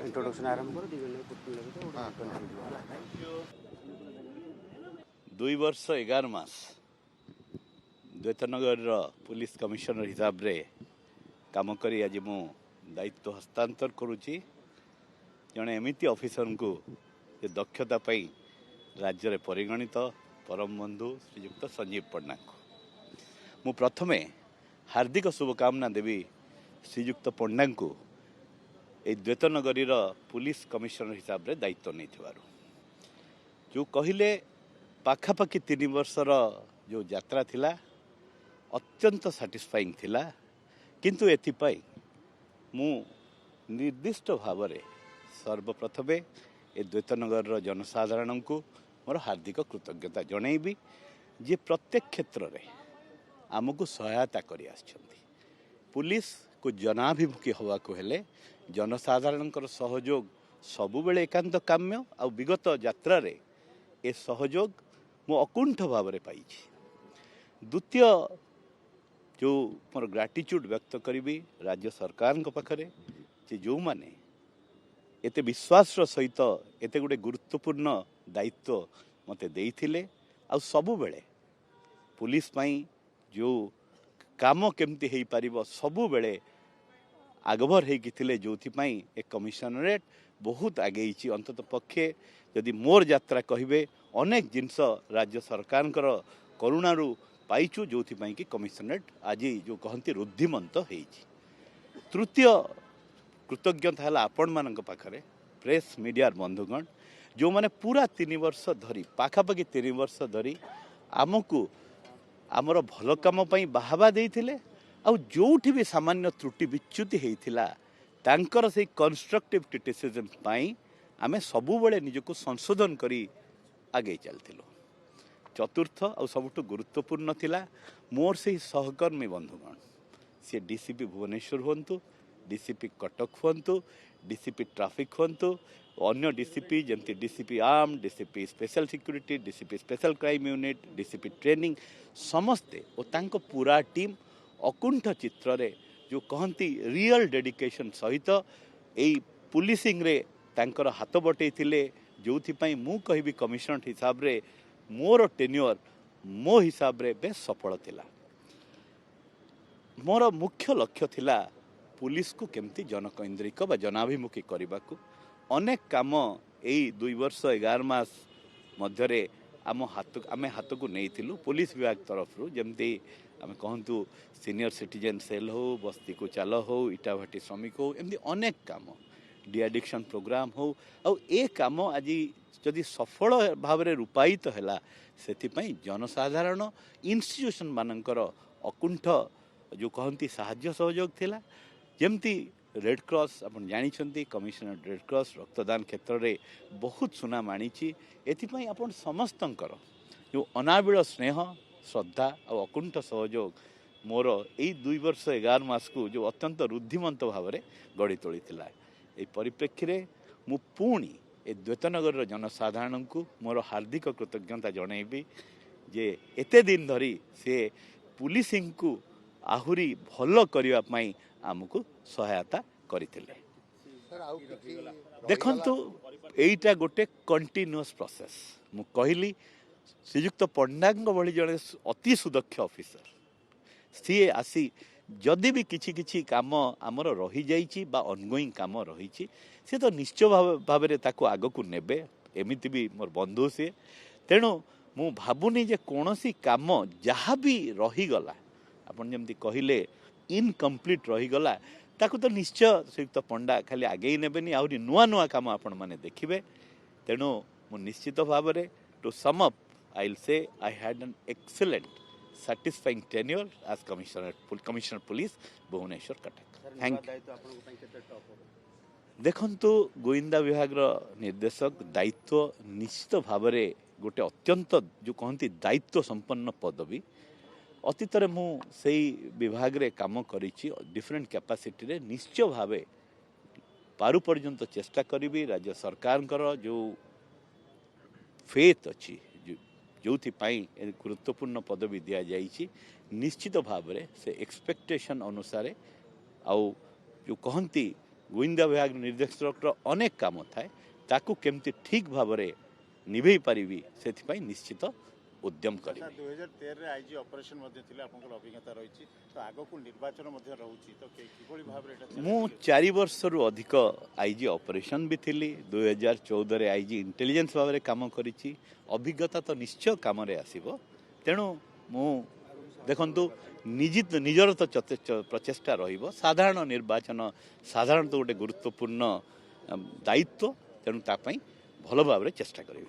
Introduction आरंभ कर 2 वर्ष 11 मास द्वैतनगर पुलिस कमिशनर हिसाब रे काम करी आज मु दायित्व हस्तांतर करुच्ची जड़े एमती ऑफिसर को जे दक्षता पाई राज्य रे परिगणित परम बंधु श्रीयुक्त संजीव पन्ना को मु प्रथमे हार्दिक शुभकामना देवी श्रीयुक्त पन्ना को ए द्वैतनगरी पुलिस कमिशनर हिसाब रे दायित्व नहीं थिबारु जो कहले पाखापाखि 3 वर्षर जो यात्रा थिला अत्यंत सैटिस्फाइंग थिला किंतु एथिपाई मु निर्दिष्ट भाव में सर्वप्रथमे ए द्वैतनगर जनसाधारण को मोर हार्दिक कृतज्ञता जनईबी जे प्रत्येक क्षेत्र में आमको सहायता करी आछंती पुलिस को जनाभिमुखी हवा को हेले जनसाधारण सहयोग सबुबले एकांत काम्य आ विगत यात्रा रे ए सहयोग मु अकुंठ भाव में पाई। द्वितीय जो मोर ग्राटिट्यूड व्यक्त करी राज्य सरकार पाखरे जे जो माने एते विश्वास सहित एते गोटे गुरुत्वपूर्ण दायित्व मते देइथिले आ सबुबले पुलिस पाई जो काम केमती हेई पारिबो सबुबले आगभर होते जो ए कमिशनरेट बहुत आगे अंतत पक्षे यदि मोर यात्रा कहे अनेक जिनस राज्य सरकार करुणारू पाइचु जो कि कमिशनरेट आज जो कहती रुद्धिमंत हो। तृतीय कृतज्ञता है आपण मान पाखरे प्रेस मीडिया बंधुगण जो मैंने पूरा 3 वर्ष धरी पाखापाखि 3 वर्ष धरी आमको आमर भल कम बाहवा देइथिले आ जोठी भी सामान्य त्रुटि विच्युति होता तांकर से कंस्ट्रक्टिव क्रिटिसिज्म पाई आमे सबुबले निजको संशोधन करी आगे चलथिलो। चतुर्थ आ सबुठ गुरुत्वपूर्ण थिला मोर से सहकर्मी बंधुगण सी डीसीपी भुवनेश्वर हुंतु डीसीपी कटक हुंतु डीसीपी ट्राफिक हुंतु अन्य डीसीपी जमती DCP arm DCP special security DCP special crime unit DCP training समस्ते और तांको पूरा टीम अकुंठ चित्र रे जो कहती रियल डेडिकेशन सहित यही पुलिसिंग रे तांकर हाथ बटे जो मु कहबी कमिशनर हिसाब रे मोर टेन्योर मो हिसाब रे बेस सफल थिला। मोर मुख्य लक्ष्य थिला पुलिस को केमती जनकैंद्रिक बा जनाभिमुखी करने को अनेक काम यही 2 वर्ष 11 मास मध्यरे आम हाथ को नहीं थिलु पुलिस विभाग तरफ जमती आम कहतु सीनियर सिटीजन सेल हो बस्ती को चाल हो इटाभाटी श्रमिक हो एमती अनेक काम डी एडिक्शन प्रोग्राम हो आ काम आज जदि सफल भाव में रूपायित है से जनसाधारण इन्स्टिट्यूशन मानकर अकुंठ जो कहती साहाय्य सहयोग थिला जमती रेड क्रॉस अपन जानी कमिशनर रेड क्रॉस रक्तदान क्षेत्र में बहुत सुनाम आनी एथिपाई अपन समस्तंकर जो अनाबिल स्नेह श्रद्धा और अकुंठ सहयोग मोर यही 2 वर्ष 11 मास को जो अत्यंत रुद्धिमंत भाव में गढ़ी तोली परिप्रेक्षी मु पुणी ए द्वैतनगर जनसाधारण को मोर हार्दिक कृतज्ञता जनईबी जे एते दिन धरी से पुलिसिंग को आहुरी भल करने आमको सहायता करथिले। देखंतु एटा गोटे कंटिन्यूअस प्रोसेस मु कहली श्रीयुक्त पंडा भली जड़े अति सुदक्ष ऑफिसर सी आसी जदि भी किछि काम आमर रही जाइछि बा ऑनगोइंग काम रही सी तो निश्चय भाव में ताको आग को नेबे एमिति भी मोर बंधु सी तेणु मु भाबुनी जे कोनोसी काम जहाँ भी रहीगला आपन जमती कहले इनकम्प्लीट रहीगला ताको तो निश्चय श्रीयुक्त पंडा खाली आगे ही नेबेनी आहुरी नुआ नुआ काम आपण माने देखिबे तेणु मु निश्चित भाव में to sum up I will say I had an excellent satisfying tenure as commissioner police Bhubaneswar Cuttack. Thank you. देखंतु गोविंदा विभाग निर्देशक दायित्व निश्चित भाव में गोटे अत्यंत जो कहती दायित्व संपन्न पदवी अतीत मु से विभाग रे काम करी डिफरेंट कैपेसिटी रे निश्चय भाव पारु पर्यंत चेष्टा करी राज्य सरकार जो फेथ अच्छी जोपाई गुरुत्वपूर्ण पदवी दि जाइए निश्चित भाव से एक्सपेक्टेशन अनुसार आउ जो कहती गोविंदा विभाग निर्देशक अनेक काम थाए ताकू केमती ठीक भाव निभे पारि से निश्चित उद्यम करें। 2013 आईजी ऑपरेशन अभिज्ञता रही तो आग को निर्वाचन तो मु 4 वर्ष रु अधिक आईजी ऑपरेशन भी थी 2014 आईजी इंटेलिजेंस भाव में काम करी अभिज्ञता तो निश्चय काम आसब तेणु मु देखु निजर तो प्रचेषा साधारण निर्वाचन साधारणतः गोटे गुरुत्वपूर्ण दायित्व तेणु तापाई भल भाव चेष्टा करी।